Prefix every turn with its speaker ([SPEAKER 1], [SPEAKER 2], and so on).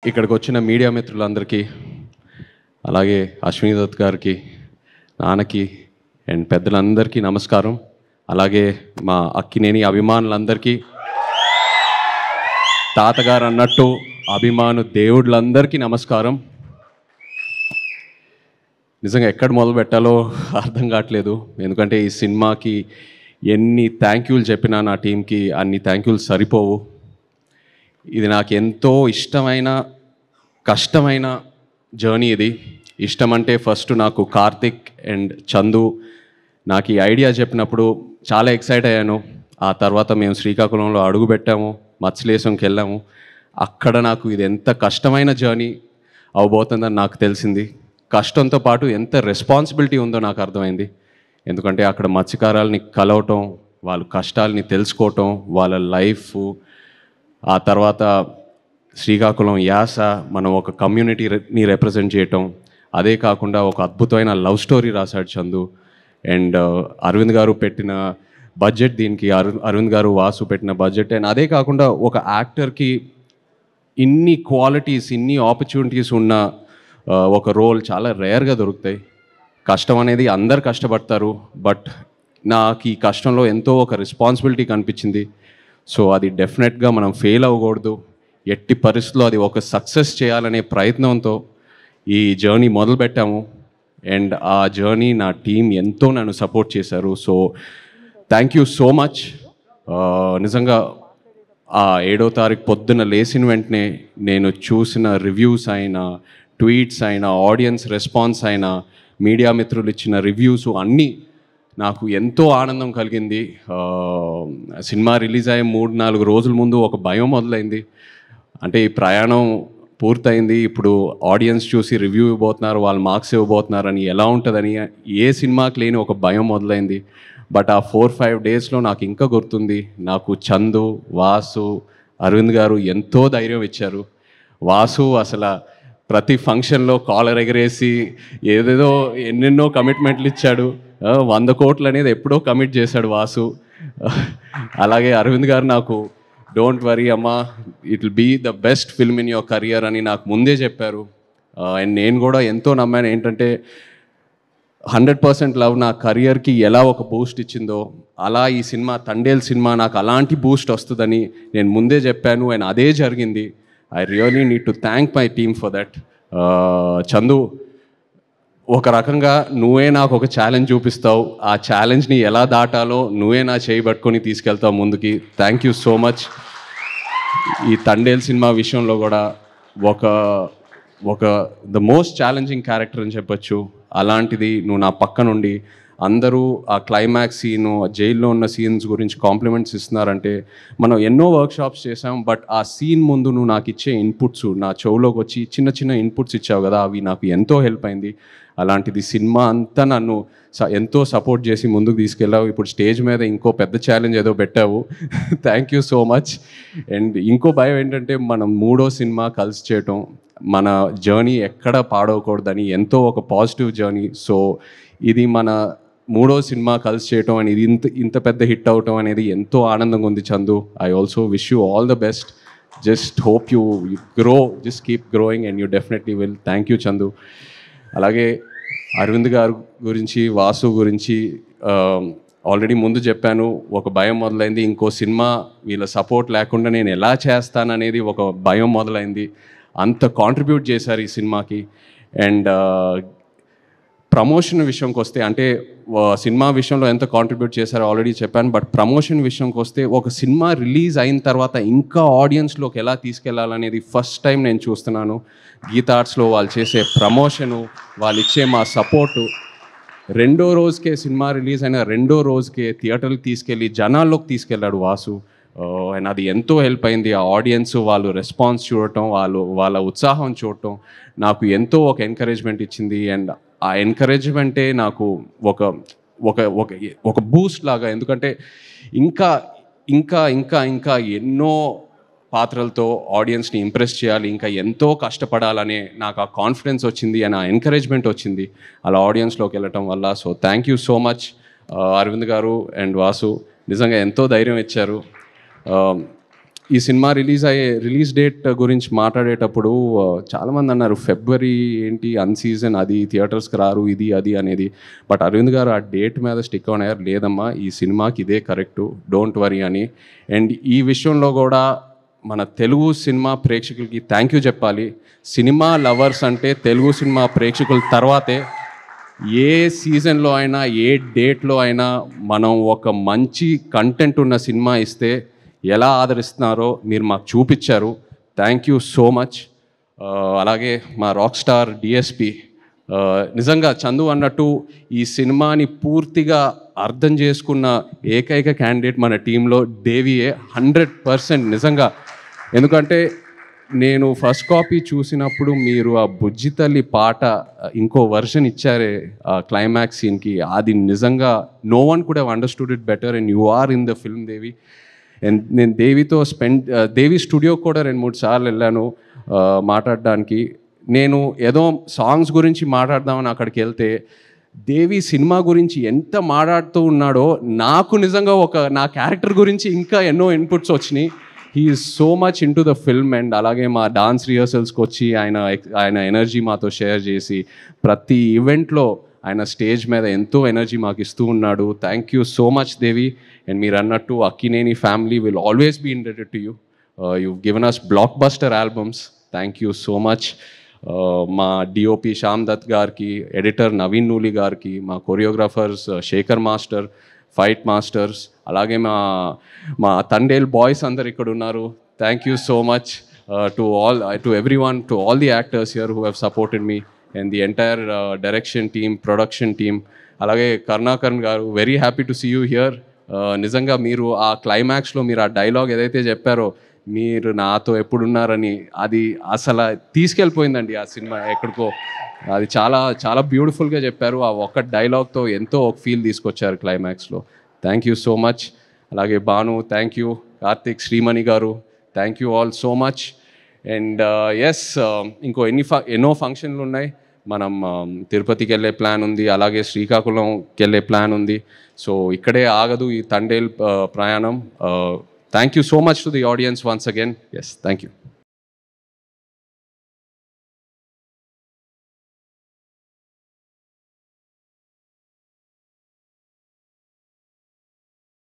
[SPEAKER 1] ఇక్కడికి వచ్చిన మీడియా మిత్రులందరికీ, అలాగే అశ్విని దత్ గారికి, నాన్నకి అండ్ పెద్దలందరికీ నమస్కారం. అలాగే మా అక్కినేని అభిమానులందరికీ, తాతగారు అన్నట్టు అభిమాను దేవుళ్ళందరికీ నమస్కారం. నిజంగా ఎక్కడ మొదలు పెట్టాలో అర్థం కావట్లేదు. ఎందుకంటే ఈ సినిమాకి ఎన్ని థ్యాంక్ యూలు చెప్పినా నా టీంకి అన్ని థ్యాంక్ యూలు సరిపోవు. ఇది నాకు ఎంతో ఇష్టమైన, కష్టమైన జర్నీ. ఇది ఇష్టం అంటే ఫస్ట్ నాకు కార్తిక్ అండ్ చందు నాకు ఈ ఐడియా చెప్పినప్పుడు చాలా ఎక్సైట్ అయ్యాను. ఆ తర్వాత మేము శ్రీకాకుళంలో అడుగుపెట్టాము, మత్స్యలేశంకి వెళ్ళాము. అక్కడ నాకు ఇది ఎంత కష్టమైన జర్నీ అవబోతుందని నాకు తెలిసింది. కష్టంతో పాటు ఎంత రెస్పాన్సిబిలిటీ ఉందో నాకు అర్థమైంది. ఎందుకంటే అక్కడ మత్స్యకారులని కలవటం, వాళ్ళ కష్టాలని తెలుసుకోవటం, వాళ్ళ లైఫ్, ఆ తర్వాత శ్రీకాకుళం యాస, మనం ఒక కమ్యూనిటీని రిప్రజెంట్ చేయటం, అదే కాకుండా ఒక అద్భుతమైన లవ్ స్టోరీ రాశాడు చందు. అండ్ అరవింద్ గారు పెట్టిన బడ్జెట్ దీనికి, అరవింద్ గారు వాసు పెట్టిన బడ్జెట్. అండ్ అదే కాకుండా ఒక యాక్టర్కి ఇన్ని క్వాలిటీస్, ఇన్ని ఆపర్చునిటీస్ ఉన్న ఒక రోల్ చాలా రేర్గా దొరుకుతాయి. కష్టం అనేది అందరు కష్టపడతారు, బట్ నాకు ఈ కష్టంలో ఎంతో ఒక రెస్పాన్సిబిలిటీ కనిపించింది. సో అది డెఫినెట్గా మనం ఫెయిల్ అవ్వకూడదు, ఎట్టి పరిస్థితుల్లో అది ఒక సక్సెస్ చేయాలనే ప్రయత్నంతో ఈ జర్నీ మొదలుపెట్టాము. అండ్ ఆ జర్నీ నా టీం ఎంతో నన్ను సపోర్ట్ చేశారు. So thank you so much. నిజంగా ఆ 7వ తారీఖు పొద్దున్న లేచిన వెంటనే నేను చూసిన రివ్యూస్ అయినా, ట్వీట్స్ అయినా, ఆడియన్స్ రెస్పాన్స్ అయినా, మీడియా మిత్రులు ఇచ్చిన రివ్యూస్ అన్నీ నాకు ఎంతో ఆనందం కలిగింది. సినిమా రిలీజ్ అయ్యే 3-4 రోజుల ముందు ఒక భయం మొదలైంది. అంటే ఈ ప్రయాణం పూర్తయింది, ఇప్పుడు ఆడియన్స్ చూసి రివ్యూ ఇవ్వబోతున్నారు, వాళ్ళు మార్క్స్ ఇవ్వబోతున్నారని, ఎలా ఉంటుందని ఏ సినిమాకి లేని ఒక భయం మొదలైంది. బట్ ఆ 4-5 డేస్లో నాకు ఇంకా గుర్తుంది, నాకు చందు, వాసు, అరవింద్ గారు ఎంతో ధైర్యం ఇచ్చారు. వాసు అసలు ప్రతి ఫంక్షన్లో కాలర్ ఎగరేసి ఏదేదో ఎన్నెన్నో కమిట్మెంట్లు ఇచ్చాడు. 100 కోట్లు అనేది ఎప్పుడో కమిట్ చేశాడు వాసు. అలాగే అరవింద్ గారు నాకు డోంట్ వరీ అమ్మా, it will be the best film in your career అని నాకు ముందే చెప్పారు. అండ్ నేను కూడా ఎంతో నమ్మాను. ఏంటంటే 100% లవ్ నా కెరియర్కి ఎలా ఒక బూస్ట్ ఇచ్చిందో, అలా ఈ సినిమా తండేల్ సినిమా నాకు అలాంటి బూస్ట్ వస్తుందని నేను ముందే చెప్పాను. అండ్ అదే జరిగింది. I really need to thank my team for that. Chandu, ఒక రకంగా నువ్వే నాకు ఒక ఛాలెంజ్ చూపిస్తావు, ఆ ఛాలెంజ్ని ఎలా దాటాలో నువ్వే నా చేయి పట్టుకొని తీసుకెళ్తావు ముందుకి. Thank you so much. ఈ తండేల్ సినిమా విషయంలో కూడా ఒక ద మోస్ట్ ఛాలెంజింగ్ క్యారెక్టర్ అని చెప్పొచ్చు. అలాంటిది నువ్వు నా పక్క నుండి అందరూ ఆ క్లైమాక్స్ సీను, జైల్లో ఉన్న సీన్స్ గురించి కాంప్లిమెంట్స్ ఇస్తున్నారంటే, మనం ఎన్నో వర్క్షాప్స్ చేసాం, బట్ ఆ సీన్ ముందు నువ్వు నాకు ఇచ్చే ఇన్పుట్స్, నా చెవులోకి వచ్చి చిన్న చిన్న ఇన్పుట్స్ ఇచ్చావు కదా, అవి నాకు ఎంతో హెల్ప్ అయింది. అలాంటిది సినిమా అంతా నన్ను ఎంతో సపోర్ట్ చేసి ముందుకు తీసుకెళ్ళావు. ఇప్పుడు స్టేజ్ మీద ఇంకో పెద్ద ఛాలెంజ్ ఏదో పెట్టావు. Thank you so much. And ఇంకో భయం ఏంటంటే, మనం 3వ సినిమా కలిసి చేయటం, మన జర్నీ ఎక్కడ పాడవకూడదని ఎంతో ఒక పాజిటివ్ జర్నీ. సో ఇది మన 3వ సినిమా కలిసి చేయటం అని, ఇది ఇంత పెద్ద హిట్ అవటం అనేది ఎంతో ఆనందంగా ఉంది Chandu. I also wish you all the best. Just hope you grow, just keep growing and you definitely will. Thank you Chandu. అలాగే అరవింద్ గారు గురించి, వాసు గురించి ఆల్రెడీ ముందు చెప్పాను. ఒక భయం మొదలైంది, ఇంకో సినిమా వీళ్ళ సపోర్ట్ లేకుండా నేను ఎలా చేస్తాననేది ఒక భయం మొదలైంది. అంత కాంట్రిబ్యూట్ చేశారు ఈ సినిమాకి. అండ్ ప్రమోషన్ విషయంకి వస్తే, అంటే సినిమా విషయంలో ఎంత కాంట్రిబ్యూట్ చేశారో ఆల్రెడీ చెప్పాను, బట్ ప్రమోషన్ విషయంకి వస్తే ఒక సినిమా రిలీజ్ అయిన తర్వాత ఇంకా ఆడియన్స్లోకి ఎలా తీసుకెళ్లాలనేది ఫస్ట్ టైం నేను చూస్తున్నాను. గీతా ఆర్ట్స్లో వాళ్ళు చేసే ప్రమోషను, వాళ్ళు ఇచ్చే మా సపోర్టు, 2వ రోజుకే సినిమా రిలీజ్ అయిన 2వ రోజుకే థియేటర్కి తీసుకెళ్ళి జనాల్లోకి తీసుకెళ్ళాడు వాసు. అండ్ అది ఎంతో హెల్ప్ అయింది. ఆ ఆడియన్స్ వాళ్ళు రెస్పాన్స్ చూడటం, వాళ్ళ ఉత్సాహం చూడటం నాకు ఎంతో ఒక ఎంకరేజ్మెంట్ ఇచ్చింది. అండ్ ఆ ఎంకరేజ్మెంటే నాకు ఒక ఒక ఒక ఒక బూస్ట్ లాగా. ఎందుకంటే ఇంకా ఇంకా ఇంకా ఇంకా ఎన్నో పాత్రలతో ఆడియన్స్ని ఇంప్రెస్ చేయాలి, ఇంకా ఎంతో కష్టపడాలనే నాకు ఆ కాన్ఫిడెన్స్ వచ్చింది, అండ్ ఆ ఎంకరేజ్మెంట్ వచ్చింది అలా ఆడియన్స్లోకి వెళ్ళటం వల్ల. So thank you so much Aravind గారు అండ్ వాసు, నిజంగా ఎంతో ధైర్యం ఇచ్చారు. ఈ సినిమా రిలీజ్ డేట్ గురించి మాట్లాడేటప్పుడు చాలామంది అన్నారు ఫిబ్రవరి ఏంటి అన్సీజన్, అది థియేటర్స్కి రారు, ఇది అది అనేది. బట్ అరవింద్ గారు ఆ డేట్ మీద స్టిక్ ఆన్ అయ్యారు, లేదమ్మా ఈ సినిమాకి ఇదే కరెక్టు, డోంట్ వరీ అని. అండ్ ఈ విషయంలో కూడా మన తెలుగు సినిమా ప్రేక్షకులకి థ్యాంక్ యూ చెప్పాలి. సినిమా లవర్స్ అంటే తెలుగు సినిమా ప్రేక్షకుల తర్వాతే. ఏ సీజన్లో అయినా ఏ డేట్లో అయినా మనం ఒక మంచి కంటెంట్ ఉన్న సినిమా ఇస్తే ఎలా ఆదరిస్తున్నారో మీరు మాకు చూపించారు. Thank you so much. అలాగే మా రాక్ స్టార్ డిఎస్పి, నిజంగా చందు అన్నట్టు ఈ సినిమాని పూర్తిగా అర్థం చేసుకున్న ఏకైక క్యాండిడేట్ మన టీంలో దేవియే, 100% నిజంగా. ఎందుకంటే నేను ఫస్ట్ కాపీ చూసినప్పుడు మీరు ఆ బుజ్జి తల్లి పాట ఇంకో వర్షన్ ఇచ్చారే ఆ క్లైమాక్స్ సీన్కి, అది నిజంగా no one could have understood it better and you are in the film Devi. And నేను దేవితో దేవి స్టూడియోకి కూడా 2-3 సార్లు వెళ్ళాను మాట్లాడడానికి. నేను ఏదో సాంగ్స్ గురించి మాట్లాడదామని అక్కడికి వెళ్తే దేవి సినిమా గురించి ఎంత మాట్లాడుతూ ఉన్నాడో నాకు నిజంగా నా క్యారెక్టర్ గురించి ఇంకా ఎన్నో ఇన్పుట్స్ వచ్చినాయి. He is so much in to the film. And అలాగే మా డాన్స్ రిహర్సల్స్కి వచ్చి ఆయన ఎనర్జీ మాతో షేర్ చేసి ప్రతి ఈవెంట్లో ఆయన స్టేజ్ మీద ఎంతో ఎనర్జీ మాకు ఇస్తూ ఉన్నాడు. Thank you so much Devi. And మీరు అన్నట్టు Akkineni family will always be indebted to you. You given us blockbuster albums. Thank you so much. మా డిఓపి శ్యామ్ దత్ గారికి, ఎడిటర్ నవీన్ నూలి గారికి, మా choreographers Shekhar master, fight masters, అలాగే మా తండేల్ బాయ్స్ అందరు ఇక్కడ ఉన్నారు. Thank you so much to everyone, to all the actors here who have supported me and the entire direction team, production team. అలాగే కరుణాకరణ్ గారు, very happy to see you here. నిజంగా మీరు ఆ క్లైమాక్స్లో మీరు ఆ డైలాగ్ ఏదైతే చెప్పారో, మీరు నాతో ఎప్పుడున్నారని, అది అసలు తీసుకెళ్ళిపోయిందండి ఆ సినిమా ఎక్కడికో. అది చాలా చాలా బ్యూటిఫుల్గా చెప్పారు. ఆ ఒక్క డైలాగ్తో ఎంతో ఒక ఫీల్ తీసుకొచ్చారు క్లైమాక్స్లో. Thank you so much. అలాగే భాను, థ్యాంక్ యూ. కార్తిక్, శ్రీమణి గారు, thank you all so much. And yes, ఇంకో ఎన్నో ఫంక్షన్లు ఉన్నాయి. మనం తిరుపతికి వెళ్ళే ప్లాన్ ఉంది, అలాగే శ్రీకాకుళంకి వెళ్ళే ప్లాన్ ఉంది. సో ఇక్కడే ఆగదు ఈ తండేల్ ప్రయాణం. Thank you so much to the audience once again. Yes, thank you.